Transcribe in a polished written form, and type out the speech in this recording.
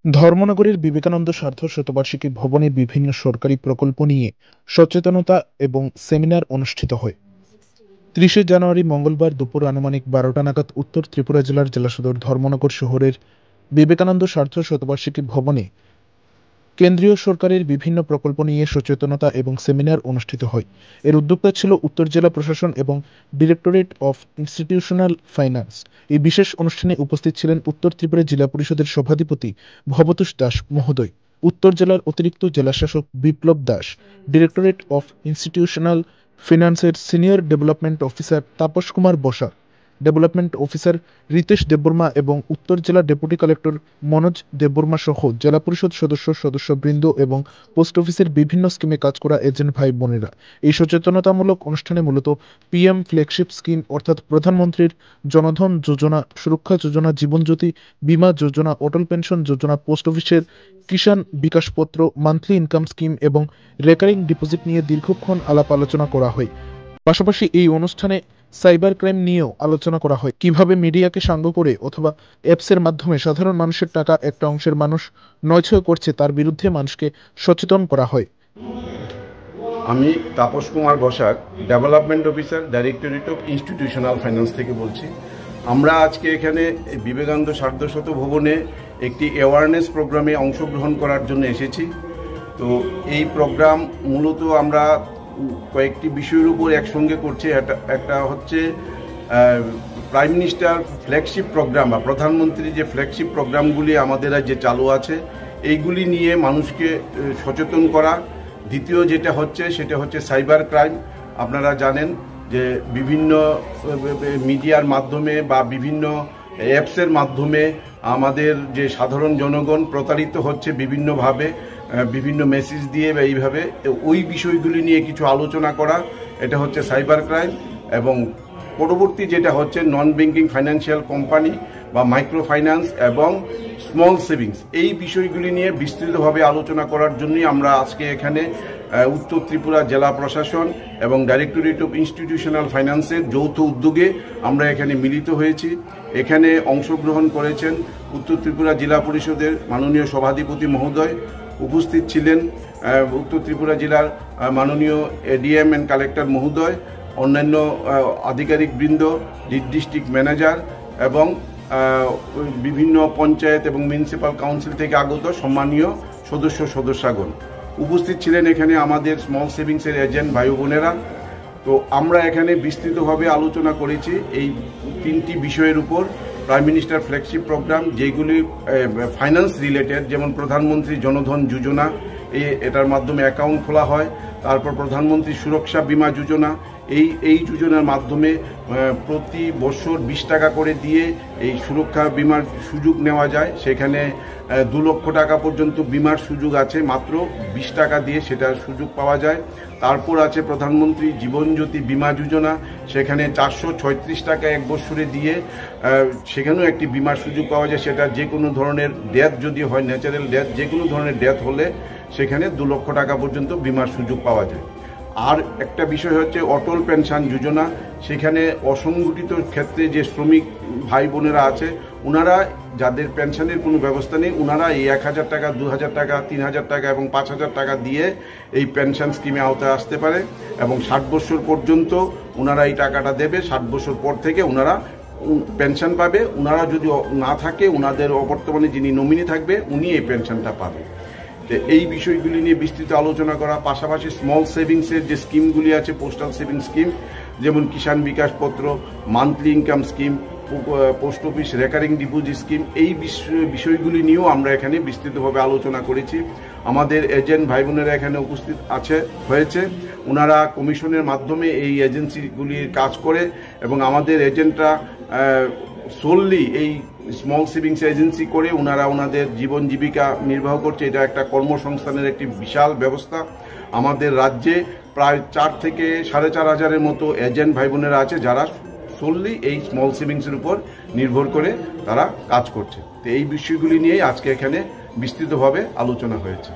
ধর্মনগরের বিবেকানন্দ সার্ধ শতবার্ষিকী ভবনে বিভিন্ন সরকারি প্রকল্প নিয়ে সচেতনতা এবং সেমিনার অনুষ্ঠিত হয়। ৩০ জানুয়ারি মঙ্গলবার দুপুর আনুমানিক ১২টা নাগাদ উত্তর ত্রিপুরা জেলার জেলাসদর ধর্মনগর শহরের বিবেকানন্দ সার্ধ শতবার্ষিকী ভবনে কেন্দ্রীয় সরকারের বিভিন্ন প্রকল্প নিয়ে সচেতনতা এবং সেমিনার অনুষ্ঠিত হয়। এর উদ্যোক্তা ছিল উত্তর জেলা প্রশাসন এবং ডিরেক্টরেট অফ ইনস্টিটিউশনাল ফাইন্যান্স। এই বিশেষ অনুষ্ঠানে উপস্থিত ছিলেন উত্তর ত্রিপুরা জেলা পরিষদের সভাধিপতি ভবতোষ দাস মহোদয়, উত্তর জেলার অতিরিক্ত জেলাশাসক বিপ্লব দাস, ডিরেক্টরেট অফ ইনস্টিটিউশনাল ফিন্যান্সের senior development officer Tapas Kumar বসা, ডেভেলপমেন্ট অফিসার রিতেশ দেববর্মা এবং উত্তর জেলা ডেপুটি কালেক্টর মনোজ দেববর্মা সহ জেলা পরিষদ সদস্যবৃন্দ এবং পোস্ট অফিসের বিভিন্ন স্কিমে কাজ করা এজেন্ট ভাই বোনেরা। এই সচেতনতামূলক অনুষ্ঠানে মূলত পিএম ফ্ল্যাগশিপ স্কিম অর্থাৎ প্রধানমন্ত্রীর জনধন যোজনা, সুরক্ষা যোজনা, জীবনজ্যোতি বীমা যোজনা, অটল পেনশন যোজনা, পোস্ট অফিসের কিষাণ বিকাশপত্র, মান্থলি ইনকাম স্কিম এবং রেকারিং ডিপোজিট নিয়ে দীর্ঘক্ষণ আলাপ আলোচনা করা হয়। পাশাপাশি এই অনুষ্ঠানে সাইবার ক্রাইম নিয়েও আলোচনা করা হয়, কিভাবে মিডিয়াকে সাঙ্গ করে অথবা অ্যাপসের মাধ্যমে সাধারণ মানুষের টাকা একটা অংশের মানুষ নয়ছয় করছে তার বিরুদ্ধে মানুষকে সচেতন করা হয়। আমি Tapas Kumar Basak, development officer, directorate of institutional finance থেকে বলছি। আমরা আজকে এখানে বিবেকানন্দ সার্ধশত ভবনে একটি অ্যাওয়ারনেস প্রোগ্রামে অংশগ্রহণ করার জন্য এসেছি। তো এই প্রোগ্রাম মূলত আমরা কয়েকটি বিষয়ের উপর একসঙ্গে করছি। একটা হচ্ছে প্রাইম মিনিস্টার ফ্ল্যাগশিপ প্রোগ্রাম বা প্রধানমন্ত্রী যে ফ্ল্যাগশিপ প্রোগ্রামগুলি আমাদের রাজ্যে চালু আছে, এইগুলি নিয়ে মানুষকে সচেতন করা। দ্বিতীয় যেটা হচ্ছে সেটা হচ্ছে সাইবার ক্রাইম। আপনারা জানেন যে বিভিন্ন মিডিয়ার মাধ্যমে বা বিভিন্ন অ্যাপসের মাধ্যমে আমাদের যে সাধারণ জনগণ প্রতারিত হচ্ছে বিভিন্নভাবে, বিভিন্ন মেসেজ দিয়ে বা এইভাবে, ওই বিষয়গুলি নিয়ে কিছু আলোচনা করা, এটা হচ্ছে সাইবার ক্রাইম। এবং পরবর্তী যেটা হচ্ছে নন ব্যাংকিং ফাইন্যান্সিয়াল কোম্পানি বা মাইক্রো ফাইন্যান্স এবং স্মল সেভিংস, এই বিষয়গুলি নিয়ে বিস্তৃতভাবে আলোচনা করার জন্যই আমরা আজকে এখানে উত্তর ত্রিপুরা জেলা প্রশাসন এবং ডাইরেক্টরেট অফ ইনস্টিটিউশনাল ফাইন্যান্সের যৌথ উদ্যোগে আমরা এখানে মিলিত হয়েছি। এখানে অংশগ্রহণ করেছেন উত্তর ত্রিপুরা জেলা পরিষদের মাননীয় সভাধিপতি মহোদয়, উপস্থিত ছিলেন উত্তর ত্রিপুরা জেলার মাননীয় এডিএম অ্যান্ড কালেক্টর মহোদয়, অন্যান্য আধিকারিকবৃন্দ, ডিস্ট্রিক্ট ম্যানেজার এবং বিভিন্ন পঞ্চায়েত এবং মিউনিসিপ্যাল কাউন্সিল থেকে আগত সম্মানীয় সদস্যগণ উপস্থিত ছিলেন। এখানে আমাদের স্মল সেভিংসের এজেন্ট ভাই বোনেরা। তো আমরা এখানে বিস্তৃতভাবে আলোচনা করেছি এই তিনটি বিষয়ের উপর। প্রাইম মিনিস্টার ফ্ল্যাগশিপ প্রোগ্রাম যেগুলি ফাইন্যান্স রিলেটেড, যেমন প্রধানমন্ত্রী জনধন যোজনা, এটার মাধ্যমে অ্যাকাউন্ট খোলা হয়। তারপর প্রধানমন্ত্রী সুরক্ষা বীমা যোজনা, এই যোজনার মাধ্যমে প্রতি বছর 20 টাকা করে দিয়ে এই সুরক্ষা বীমার সুযোগ নেওয়া যায়। সেখানে 2 লক্ষ টাকা পর্যন্ত বীমার সুযোগ আছে, মাত্র 20 টাকা দিয়ে সেটার সুযোগ পাওয়া যায়। তারপর আছে প্রধানমন্ত্রী জীবনজ্যোতি বীমা যোজনা, সেখানে 436 টাকা এক বছরে দিয়ে সেখানেও একটি বীমার সুযোগ পাওয়া যায়। সেটা যে কোনো ধরনের ডেথ যদি হয়, ন্যাচারাল ডেথ, যে কোনো ধরনের ডেথ হলে সেখানে 2 লক্ষ টাকা পর্যন্ত বীমার সুযোগ পাওয়া যায়। আর একটা বিষয় হচ্ছে অটল পেনশন যোজনা, সেখানে অসংগঠিত ক্ষেত্রে যে শ্রমিক ভাই বোনেরা আছে, ওনারা যাদের পেনশনের কোনো ব্যবস্থা নেই, ওনারা এই 1000 টাকা, 2000 টাকা, 3000 টাকা এবং 5000 টাকা দিয়ে এই পেনশন স্কিমে আওতায় আসতে পারে এবং 60 বছর পর্যন্ত ওনারা এই টাকাটা দেবে। 60 বছর পর থেকে ওনারা পেনশন পাবে। ওনারা যদি না থাকে, ওনাদের অবর্তমানে যিনি নমিনি থাকবে উনি এই পেনশনটা পাবে। এই বিষয়গুলি নিয়ে বিস্তৃত আলোচনা করা। পাশাপাশি স্মল সেভিংসের যে স্কিমগুলি আছে, পোস্টাল সেভিং স্কিম, যেমন Kisan Vikaspatra, monthly income scheme, post office recurring deposit scheme, এই বিষয়গুলি নিয়েও আমরা এখানে বিস্তৃতভাবে আলোচনা করেছি। আমাদের এজেন্ট ভাই বোনেরা এখানে উপস্থিত হয়েছে। ওনারা কমিশনের মাধ্যমে এই এজেন্সিগুলির কাজ করে এবং আমাদের এজেন্টরা সোললি এই স্মল সেভিংস এজেন্সি করে ওনারা ওনাদের জীবন জীবিকা নির্বাহ করছে। এটা একটা কর্মসংস্থানের একটি বিশাল ব্যবস্থা। আমাদের রাজ্যে প্রায় 4 থেকে 4,500 হাজারের মতো এজেন্ট ভাই বোনেরা আছে, যারা সোললি এই স্মল সেভিংসের উপর নির্ভর করে তারা কাজ করছে। তো এই বিষয়গুলি নিয়েই আজকে এখানে বিস্তৃতভাবে আলোচনা হয়েছে।